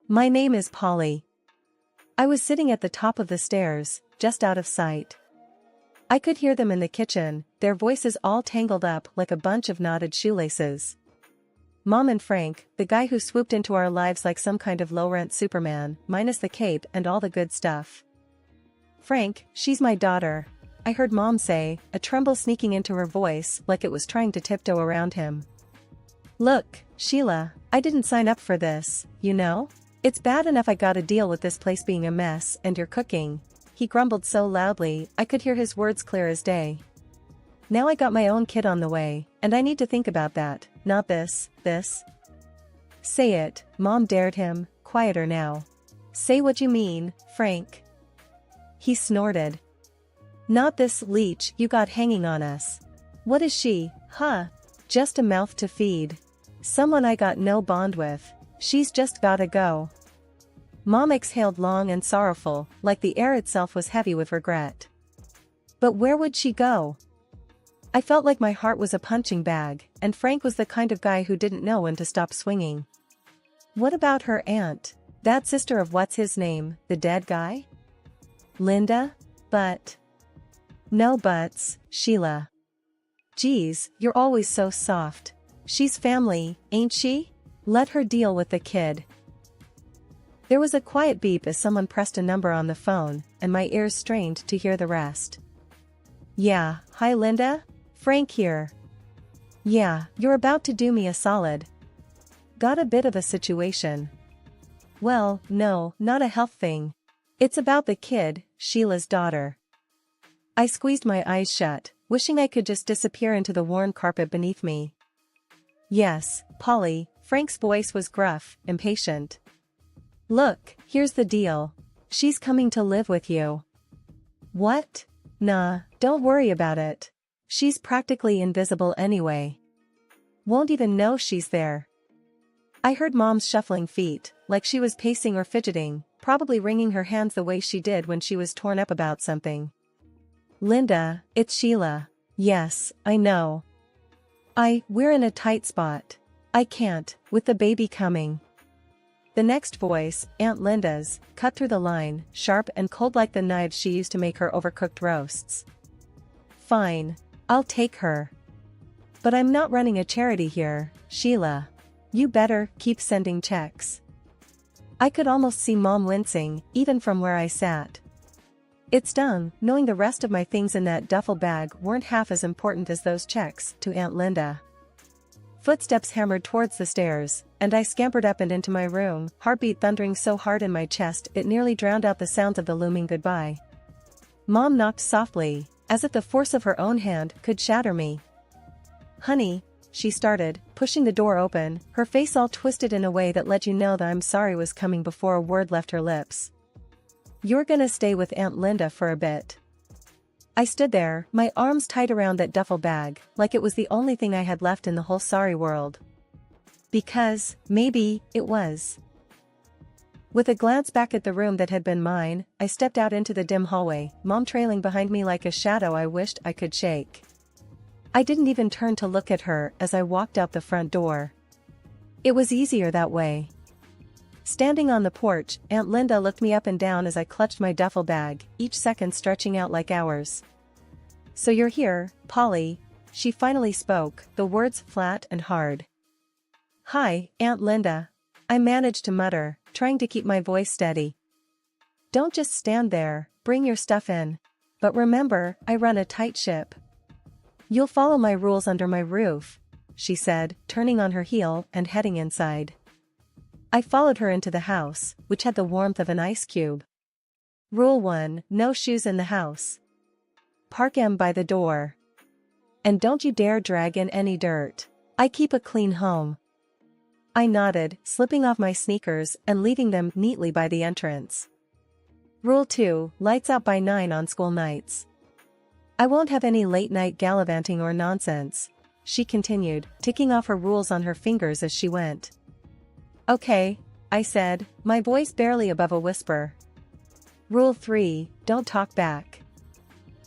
My name is Polly. I was sitting at the top of the stairs, just out of sight. I could hear them in the kitchen, their voices all tangled up like a bunch of knotted shoelaces. Mom and Frank, the guy who swooped into our lives like some kind of low-rent Superman, minus the cape and all the good stuff. Frank, she's my daughter, I heard Mom say, a tremble sneaking into her voice like it was trying to tiptoe around him. Look, Sheila, I didn't sign up for this, you know? It's bad enough I gotta deal with this place being a mess and you're cooking. He grumbled so loudly, I could hear his words clear as day. Now I got my own kid on the way, and I need to think about that, not this. Say it, Mom dared him, quieter now. Say what you mean, Frank. He snorted. Not this leech you got hanging on us. What is she, huh? Just a mouth to feed. Someone I got no bond with. She's just gotta go. Mom exhaled long and sorrowful, like the air itself was heavy with regret. But where would she go? I felt like my heart was a punching bag, and Frank was the kind of guy who didn't know when to stop swinging. What about her aunt? That sister of what's his name, the dead guy? Linda? But... No buts, Sheila. Geez, you're always so soft. She's family, ain't she? Let her deal with the kid. There was a quiet beep as someone pressed a number on the phone, and my ears strained to hear the rest. Yeah, hi Linda? Frank here. Yeah, you're about to do me a solid. Got a bit of a situation. Well, no, not a health thing. It's about the kid, Sheila's daughter. I squeezed my eyes shut, wishing I could just disappear into the worn carpet beneath me. Yes, Polly, Frank's voice was gruff, impatient. Look, here's the deal. She's coming to live with you. What? Nah, don't worry about it. She's practically invisible anyway. Won't even know she's there. I heard Mom's shuffling feet, like she was pacing or fidgeting, probably wringing her hands the way she did when she was torn up about something. Linda, it's Sheila. Yes, I know. We're in a tight spot. I can't, with the baby coming. The next voice, Aunt Linda's, cut through the line, sharp and cold like the knives she used to make her overcooked roasts. Fine. I'll take her. But I'm not running a charity here, Sheila. You better keep sending checks. I could almost see Mom wincing, even from where I sat. It stung, knowing the rest of my things in that duffel bag weren't half as important as those checks to Aunt Linda. Footsteps hammered towards the stairs, and I scampered up and into my room, heartbeat thundering so hard in my chest it nearly drowned out the sounds of the looming goodbye. Mom knocked softly, as if the force of her own hand could shatter me. Honey, she started, pushing the door open, her face all twisted in a way that let you know that I'm sorry was coming before a word left her lips. You're gonna stay with Aunt Linda for a bit. I stood there, my arms tight around that duffel bag, like it was the only thing I had left in the whole sorry world. Because, maybe, it was. With a glance back at the room that had been mine, I stepped out into the dim hallway, Mom trailing behind me like a shadow I wished I could shake. I didn't even turn to look at her as I walked out the front door. It was easier that way. Standing on the porch, Aunt Linda looked me up and down as I clutched my duffel bag, each second stretching out like hours. So you're here, Polly, she finally spoke, the words flat and hard. Hi, Aunt Linda. I managed to mutter, trying to keep my voice steady. Don't just stand there, bring your stuff in. But remember, I run a tight ship. You'll follow my rules under my roof, she said, turning on her heel and heading inside. I followed her into the house, which had the warmth of an ice cube. Rule 1, no shoes in the house. Park 'em by the door. And don't you dare drag in any dirt. I keep a clean home. I nodded, slipping off my sneakers and leaving them neatly by the entrance. Rule 2, lights out by 9 on school nights. I won't have any late-night gallivanting or nonsense, she continued, ticking off her rules on her fingers as she went. Okay, I said, my voice barely above a whisper. Rule 3, don't talk back.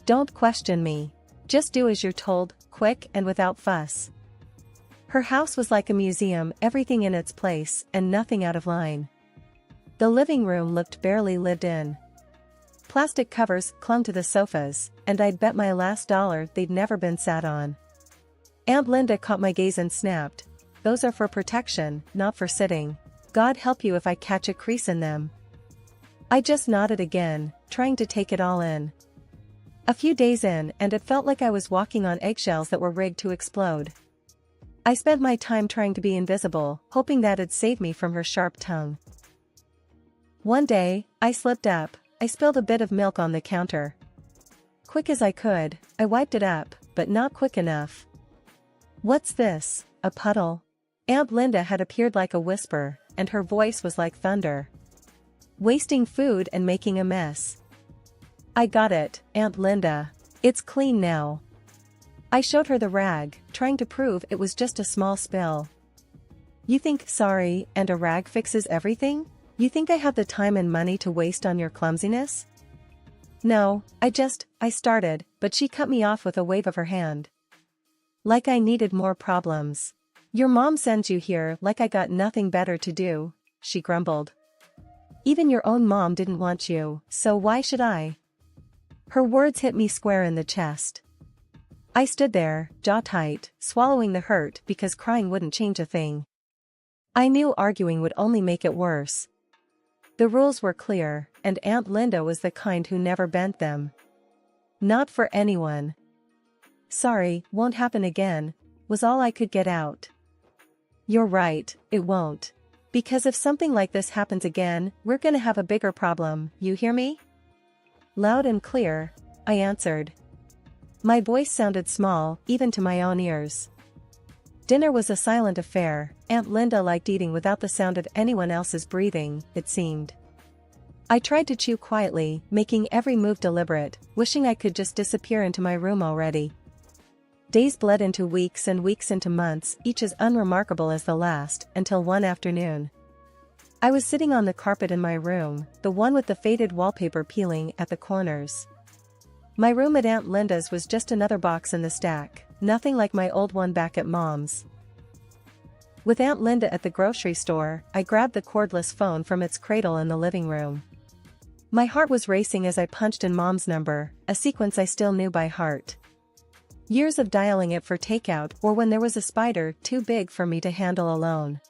Don't question me. Just do as you're told, quick and without fuss. Her house was like a museum, everything in its place and nothing out of line. The living room looked barely lived in. Plastic covers clung to the sofas, and I'd bet my last dollar they'd never been sat on. Aunt Linda caught my gaze and snapped, "Those are for protection, not for sitting. God help you if I catch a crease in them." I just nodded again, trying to take it all in. A few days in and it felt like I was walking on eggshells that were rigged to explode. I spent my time trying to be invisible, hoping that'd save me from her sharp tongue. One day, I slipped up. I spilled a bit of milk on the counter. Quick as I could, I wiped it up, but not quick enough. "What's this, a puddle?" Aunt Linda had appeared like a whisper, and her voice was like thunder. "Wasting food and making a mess." "I got it, Aunt Linda. It's clean now." I showed her the rag, trying to prove it was just a small spill. "You think sorry and a rag fixes everything? You think I have the time and money to waste on your clumsiness?" "No, I started, but she cut me off with a wave of her hand. Like I needed more problems. "Your mom sends you here like I got nothing better to do," she grumbled. "Even your own mom didn't want you, so why should I?" Her words hit me square in the chest. I stood there, jaw tight, swallowing the hurt because crying wouldn't change a thing. I knew arguing would only make it worse. The rules were clear, and Aunt Linda was the kind who never bent them. Not for anyone. "Sorry, won't happen again," was all I could get out. "You're right, it won't. Because if something like this happens again, we're gonna have a bigger problem, you hear me?" Loud and clear, I answered. My voice sounded small, even to my own ears. Dinner was a silent affair. Aunt Linda liked eating without the sound of anyone else's breathing, it seemed. I tried to chew quietly, making every move deliberate, wishing I could just disappear into my room already. Days bled into weeks and weeks into months, each as unremarkable as the last, until one afternoon. I was sitting on the carpet in my room, the one with the faded wallpaper peeling at the corners. My room at Aunt Linda's was just another box in the stack, nothing like my old one back at Mom's. With Aunt Linda at the grocery store, I grabbed the cordless phone from its cradle in the living room. My heart was racing as I punched in Mom's number, a sequence I still knew by heart. Years of dialing it for takeout or when there was a spider too big for me to handle alone.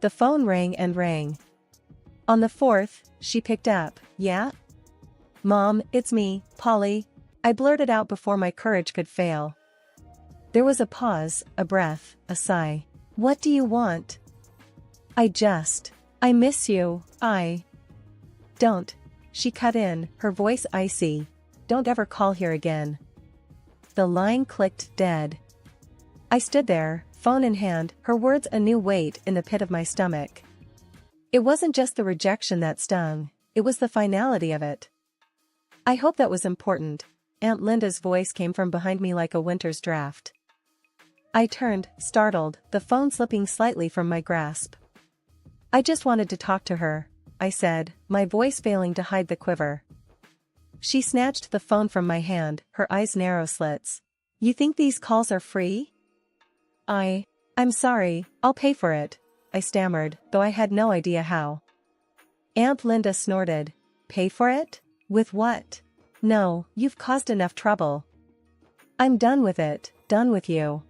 The phone rang and rang. On the fourth, she picked up. "Yeah? Mom, it's me, Polly," I blurted out before my courage could fail. There was a pause, a breath, a sigh. "What do you want?" I miss you, Don't." She cut in, her voice icy. "Don't ever call here again." The line clicked dead. I stood there, phone in hand, her words a new weight in the pit of my stomach. It wasn't just the rejection that stung, it was the finality of it. "I hope that was important." Aunt Linda's voice came from behind me like a winter's draft. I turned, startled, the phone slipping slightly from my grasp. "I just wanted to talk to her," I said, my voice failing to hide the quiver. She snatched the phone from my hand, her eyes narrow slits. "You think these calls are free?" I'm sorry, I'll pay for it," I stammered, though I had no idea how. Aunt Linda snorted. "Pay for it? With what? No, you've caused enough trouble. I'm done with it, done with you."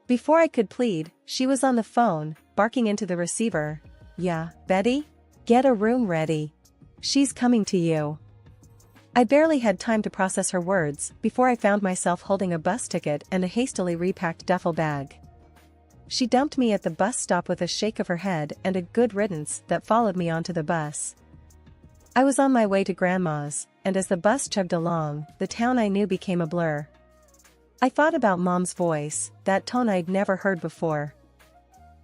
Before I could plead, she was on the phone, barking into the receiver. "Yeah, Betty? Get a room ready. She's coming to you." I barely had time to process her words before I found myself holding a bus ticket and a hastily repacked duffel bag. She dumped me at the bus stop with a shake of her head and a good riddance that followed me onto the bus. I was on my way to Grandma's, and as the bus chugged along, the town I knew became a blur. I thought about Mom's voice, that tone I'd never heard before.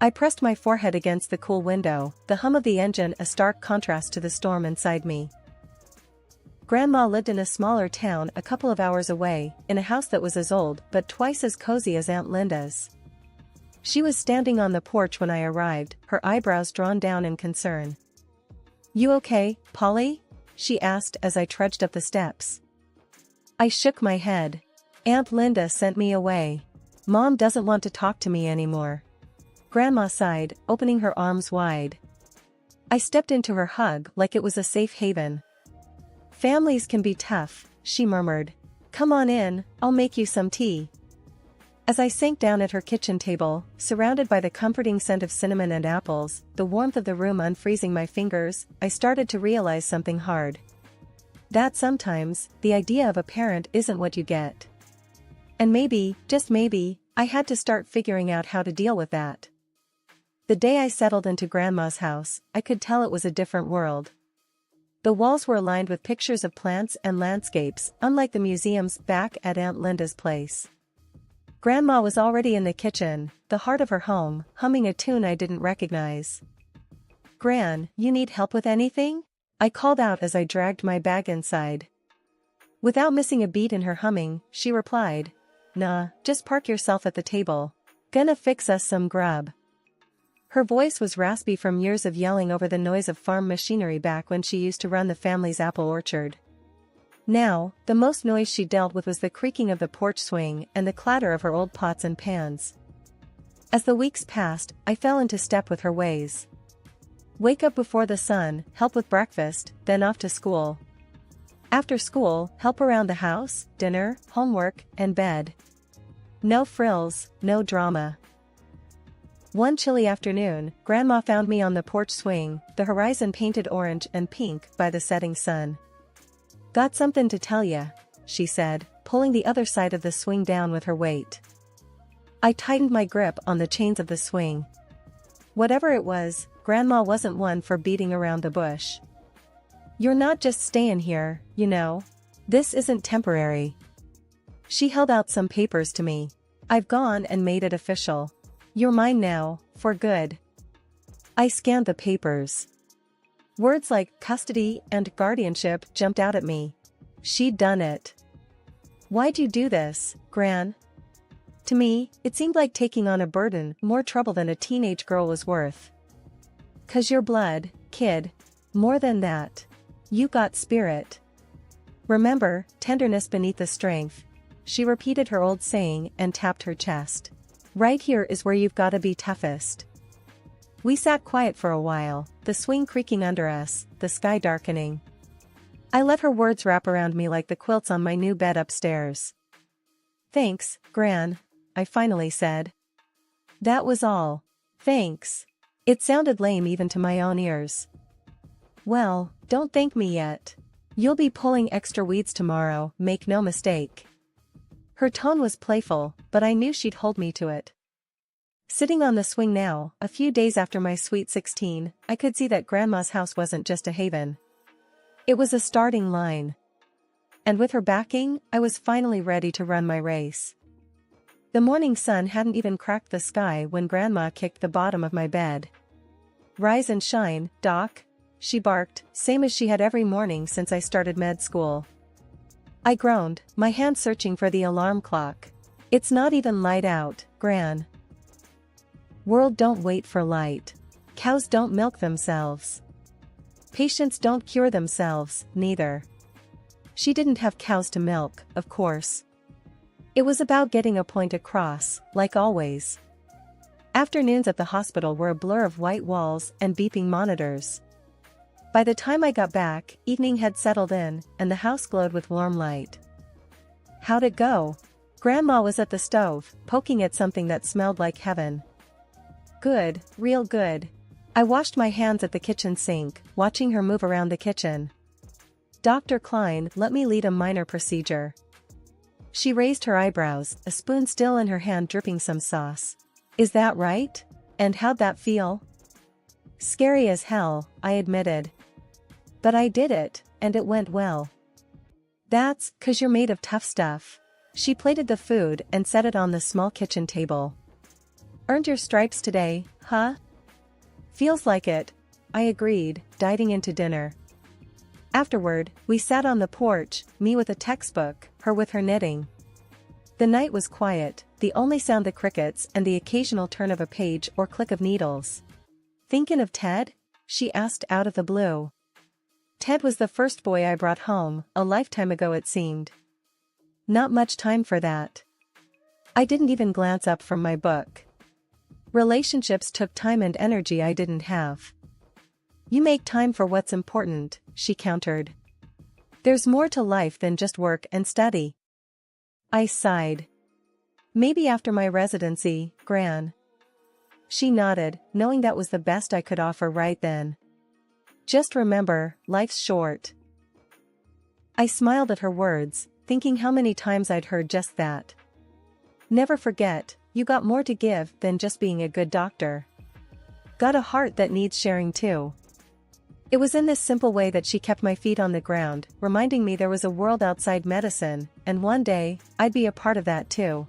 I pressed my forehead against the cool window, the hum of the engine a stark contrast to the storm inside me. Grandma lived in a smaller town a couple of hours away, in a house that was as old but twice as cozy as Aunt Linda's. She was standing on the porch when I arrived, her eyebrows drawn down in concern. "You okay, Polly?" she asked as I trudged up the steps. I shook my head. "Aunt Linda sent me away. Mom doesn't want to talk to me anymore." Grandma sighed, opening her arms wide. I stepped into her hug like it was a safe haven. "Families can be tough," she murmured. "Come on in, I'll make you some tea." As I sank down at her kitchen table, surrounded by the comforting scent of cinnamon and apples, the warmth of the room unfreezing my fingers, I started to realize something hard. That sometimes, the idea of a parent isn't what you get. And maybe, just maybe, I had to start figuring out how to deal with that. The day I settled into Grandma's house, I could tell it was a different world. The walls were lined with pictures of plants and landscapes, unlike the museums back at Aunt Linda's place. Grandma was already in the kitchen, the heart of her home, humming a tune I didn't recognize. "Gran, you need help with anything?" I called out as I dragged my bag inside. Without missing a beat in her humming, she replied, "Nah, just park yourself at the table. Gonna fix us some grub." Her voice was raspy from years of yelling over the noise of farm machinery back when she used to run the family's apple orchard. Now, the most noise she dealt with was the creaking of the porch swing and the clatter of her old pots and pans. As the weeks passed, I fell into step with her ways. Wake up before the sun, help with breakfast, then off to school. After school, help around the house, dinner, homework, and bed. No frills, no drama. One chilly afternoon, Grandma found me on the porch swing, the horizon painted orange and pink by the setting sun. "Got something to tell ya," she said, pulling the other side of the swing down with her weight. I tightened my grip on the chains of the swing. Whatever it was, Grandma wasn't one for beating around the bush. "You're not just staying here, you know. This isn't temporary." She held out some papers to me. "I've gone and made it official. You're mine now, for good." I scanned the papers. Words like custody and guardianship jumped out at me. She'd done it. "Why'd you do this, Gran?" To me, it seemed like taking on a burden more trouble than a teenage girl was worth. "'Cause you're blood, kid. More than that. You got spirit. Remember, tenderness beneath the strength." She repeated her old saying and tapped her chest. "Right here is where you've gotta be toughest." We sat quiet for a while, the swing creaking under us, the sky darkening. I let her words wrap around me like the quilts on my new bed upstairs. "Thanks, Gran," I finally said. That was all. "Thanks." It sounded lame even to my own ears. "Well, don't thank me yet. You'll be pulling extra weeds tomorrow, make no mistake." Her tone was playful, but I knew she'd hold me to it. Sitting on the swing now, a few days after my sweet 16, I could see that Grandma's house wasn't just a haven. It was a starting line. And with her backing, I was finally ready to run my race. The morning sun hadn't even cracked the sky when Grandma kicked the bottom of my bed. "Rise and shine, Doc," she barked, same as she had every morning since I started med school. I groaned, my hand searching for the alarm clock. "It's not even light out, Gran." World don't wait for light. Cows don't milk themselves. Patients don't cure themselves, neither. She didn't have cows to milk, of course. It was about getting a point across, like always. Afternoons at the hospital were a blur of white walls and beeping monitors. By the time I got back, evening had settled in, and the house glowed with warm light. "How'd it go?" Grandma was at the stove, poking at something that smelled like heaven. "Good, real good." I washed my hands at the kitchen sink, watching her move around the kitchen. "Dr. Klein let me lead a minor procedure." She raised her eyebrows, a spoon still in her hand dripping some sauce. "Is that right? And how'd that feel?" "Scary as hell," I admitted. "But I did it, and it went well." "That's 'cause you're made of tough stuff." She plated the food and set it on the small kitchen table. "Earned your stripes today, huh?" "Feels like it," I agreed, diving into dinner. Afterward, we sat on the porch, me with a textbook, her with her knitting. The night was quiet, the only sound the crickets and the occasional turn of a page or click of needles. "Thinkin' of Ted?" she asked out of the blue. Ted was the first boy I brought home, a lifetime ago it seemed. Not much time for that. I didn't even glance up from my book. Relationships took time and energy I didn't have. You make time for what's important, she countered. There's more to life than just work and study. I sighed. Maybe after my residency, Gran. She nodded, knowing that was the best I could offer right then. Just remember, life's short. I smiled at her words, thinking how many times I'd heard just that. Never forget, you got more to give than just being a good doctor. Got a heart that needs sharing too. It was in this simple way that she kept my feet on the ground, reminding me there was a world outside medicine, and one day, I'd be a part of that too.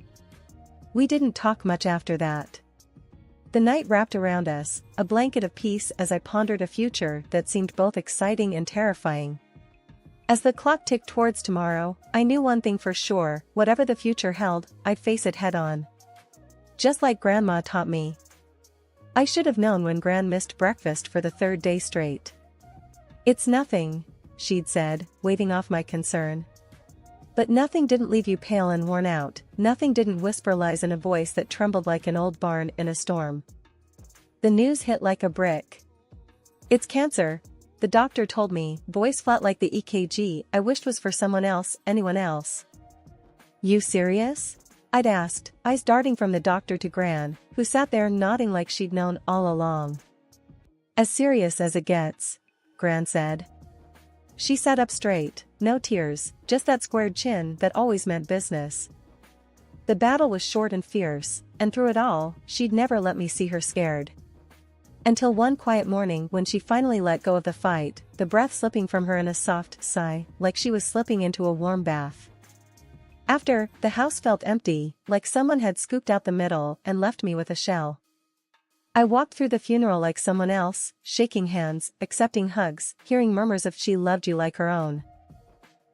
We didn't talk much after that. The night wrapped around us, a blanket of peace as I pondered a future that seemed both exciting and terrifying. As the clock ticked towards tomorrow, I knew one thing for sure, whatever the future held, I'd face it head on. Just like Grandma taught me. I should have known when Gran missed breakfast for the third day straight. It's nothing, she'd said, waving off my concern. But nothing didn't leave you pale and worn out, nothing didn't whisper lies in a voice that trembled like an old barn in a storm. The news hit like a brick. It's cancer, the doctor told me, voice flat like the EKG I wished was for someone else, anyone else. You serious? I'd asked, eyes darting from the doctor to Gran, who sat there nodding like she'd known all along. As serious as it gets, Gran said. She sat up straight, no tears, just that squared chin that always meant business. The battle was short and fierce, and through it all, she'd never let me see her scared. Until one quiet morning when she finally let go of the fight, the breath slipping from her in a soft sigh, like she was slipping into a warm bath. After, the house felt empty, like someone had scooped out the middle and left me with a shell. I walked through the funeral like someone else, shaking hands, accepting hugs, hearing murmurs of she loved you like her own.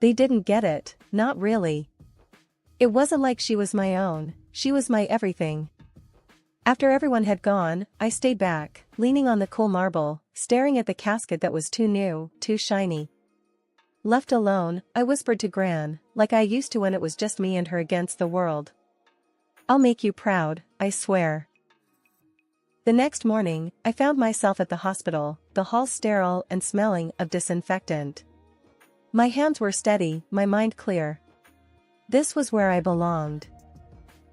They didn't get it, not really. It wasn't like she was my own, she was my everything. After everyone had gone, I stayed back, leaning on the cool marble, staring at the casket that was too new, too shiny. Left alone, I whispered to Gran, like I used to when it was just me and her against the world. I'll make you proud, I swear. The next morning, I found myself at the hospital, the hall sterile and smelling of disinfectant. My hands were steady, my mind clear. This was where I belonged.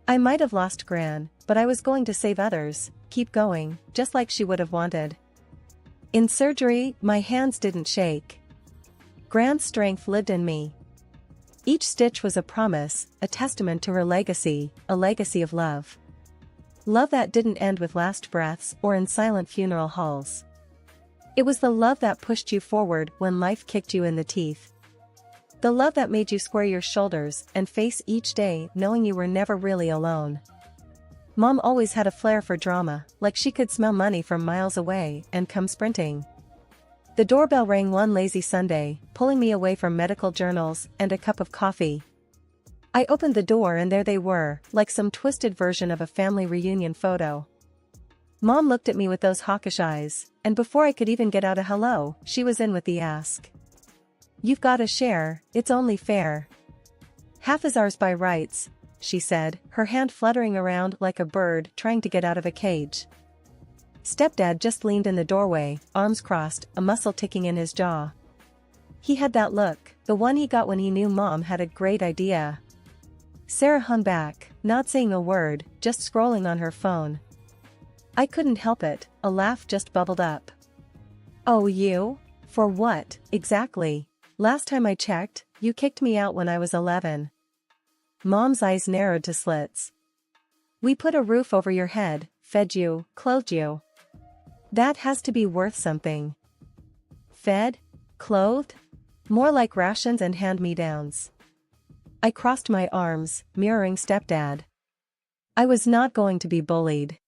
I might have lost Gran, but I was going to save others, keep going, just like she would have wanted. In surgery, my hands didn't shake. Gran's strength lived in me. Each stitch was a promise, a testament to her legacy, a legacy of love. Love that didn't end with last breaths or in silent funeral halls. It was the love that pushed you forward when life kicked you in the teeth. The love that made you square your shoulders and face each day knowing you were never really alone. Mom always had a flair for drama, like she could smell money from miles away and come sprinting. The doorbell rang one lazy Sunday, pulling me away from medical journals and a cup of coffee. I opened the door and there they were, like some twisted version of a family reunion photo. Mom looked at me with those hawkish eyes, and before I could even get out a hello, she was in with the ask. You've got to share, it's only fair. Half is ours by rights, she said, her hand fluttering around like a bird trying to get out of a cage. Stepdad just leaned in the doorway, arms crossed, a muscle ticking in his jaw. He had that look, the one he got when he knew Mom had a great idea. Sarah hung back, not saying a word, just scrolling on her phone. I couldn't help it, a laugh just bubbled up. Oh, you? For what, exactly? Last time I checked, you kicked me out when I was 11. Mom's eyes narrowed to slits. We put a roof over your head, fed you, clothed you. That has to be worth something. Fed? Clothed? More like rations and hand-me-downs. I crossed my arms, mirroring stepdad. I was not going to be bullied.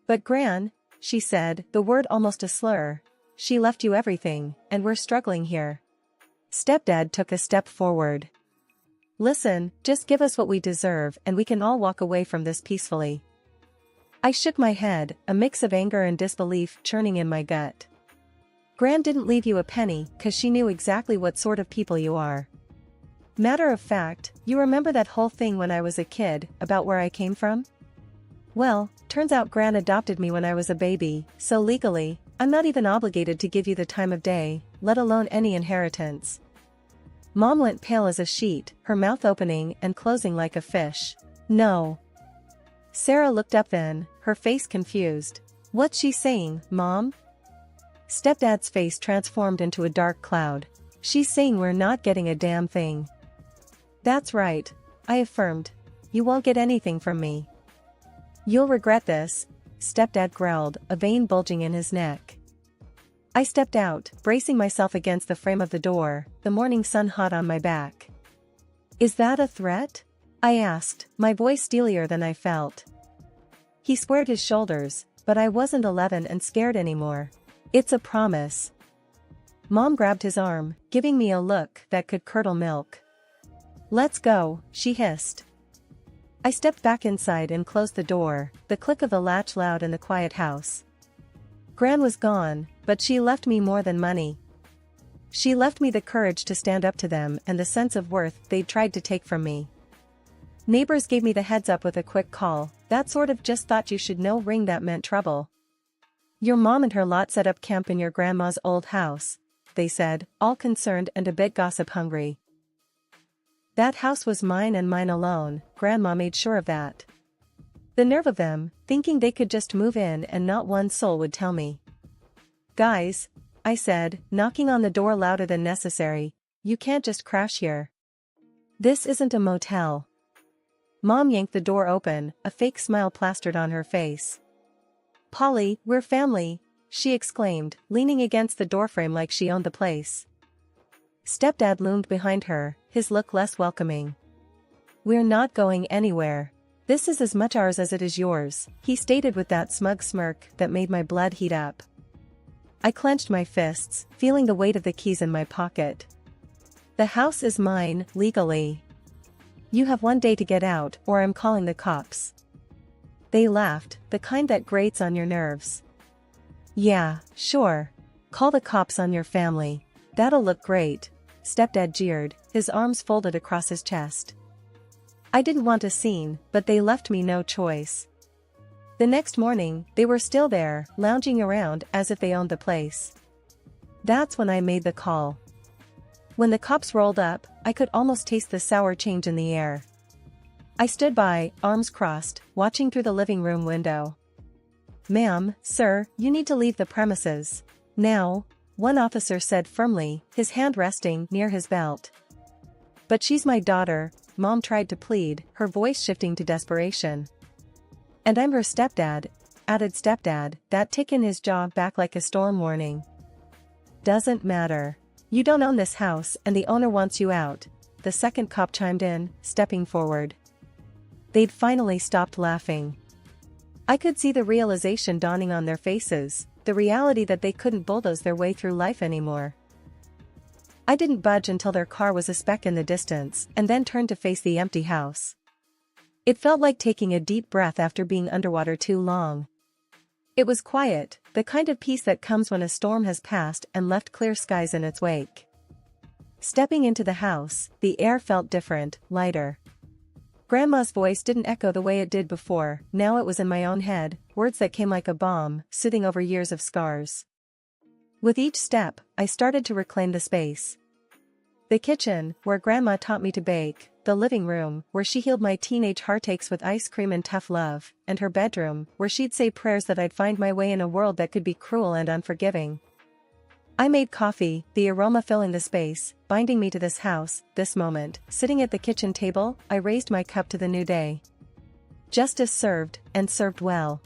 But Gran, she said, the word almost a slur, she left you everything, and we're struggling here. Stepdad took a step forward. Listen, just give us what we deserve and we can all walk away from this peacefully. I shook my head, a mix of anger and disbelief churning in my gut. Gran didn't leave you a penny, 'cause she knew exactly what sort of people you are. Matter of fact, you remember that whole thing when I was a kid, about where I came from? Well, turns out Gran adopted me when I was a baby, so legally, I'm not even obligated to give you the time of day, let alone any inheritance. Mom went pale as a sheet, her mouth opening and closing like a fish. No. Sarah looked up then, her face confused. What's she saying, Mom? Stepdad's face transformed into a dark cloud. She's saying we're not getting a damn thing. That's right, I affirmed. You won't get anything from me. You'll regret this, Stepdad growled, a vein bulging in his neck. I stepped out, bracing myself against the frame of the door, the morning sun hot on my back. Is that a threat? I asked, my voice steelier than I felt. He squared his shoulders, but I wasn't 11 and scared anymore. It's a promise. Mom grabbed his arm, giving me a look that could curdle milk. Let's go, she hissed. I stepped back inside and closed the door, the click of the latch loud in the quiet house. Gran was gone, but she left me more than money. She left me the courage to stand up to them and the sense of worth they'd tried to take from me. Neighbors gave me the heads up with a quick call, that sort of just thought you should know ring that meant trouble. Your mom and her lot set up camp in your grandma's old house, they said, all concerned and a bit gossip-hungry. That house was mine and mine alone, Grandma made sure of that. The nerve of them, thinking they could just move in and not one soul would tell me. Guys, I said, knocking on the door louder than necessary, you can't just crash here. This isn't a motel. Mom yanked the door open, a fake smile plastered on her face. Polly, we're family, she exclaimed, leaning against the doorframe like she owned the place. Stepdad loomed behind her, his look less welcoming. We're not going anywhere. This is as much ours as it is yours, he stated with that smug smirk that made my blood heat up. I clenched my fists, feeling the weight of the keys in my pocket. The house is mine, legally. You have one day to get out, or I'm calling the cops. They laughed, the kind that grates on your nerves. Yeah, sure. Call the cops on your family. That'll look great, Stepdad jeered, his arms folded across his chest. I didn't want a scene, but they left me no choice. The next morning, they were still there, lounging around as if they owned the place. That's when I made the call. When the cops rolled up, I could almost taste the sour change in the air. I stood by, arms crossed, watching through the living room window. Ma'am, sir, you need to leave the premises. Now, one officer said firmly, his hand resting near his belt. But she's my daughter, Mom tried to plead, her voice shifting to desperation. And I'm her stepdad, added Stepdad, that tick in his jaw back like a storm warning. Doesn't matter. You don't own this house and the owner wants you out, the second cop chimed in, stepping forward. They'd finally stopped laughing. I could see the realization dawning on their faces, the reality that they couldn't bulldoze their way through life anymore. I didn't budge until their car was a speck in the distance, and then turned to face the empty house. It felt like taking a deep breath after being underwater too long. It was quiet, the kind of peace that comes when a storm has passed and left clear skies in its wake. Stepping into the house, the air felt different, lighter. Grandma's voice didn't echo the way it did before, now it was in my own head, words that came like a bomb, soothing over years of scars. With each step, I started to reclaim the space. The kitchen, where Grandma taught me to bake, the living room, where she healed my teenage heartaches with ice cream and tough love, and her bedroom, where she'd say prayers that I'd find my way in a world that could be cruel and unforgiving. I made coffee, the aroma filling the space, binding me to this house, this moment. Sitting at the kitchen table, I raised my cup to the new day. Justice served, and served well.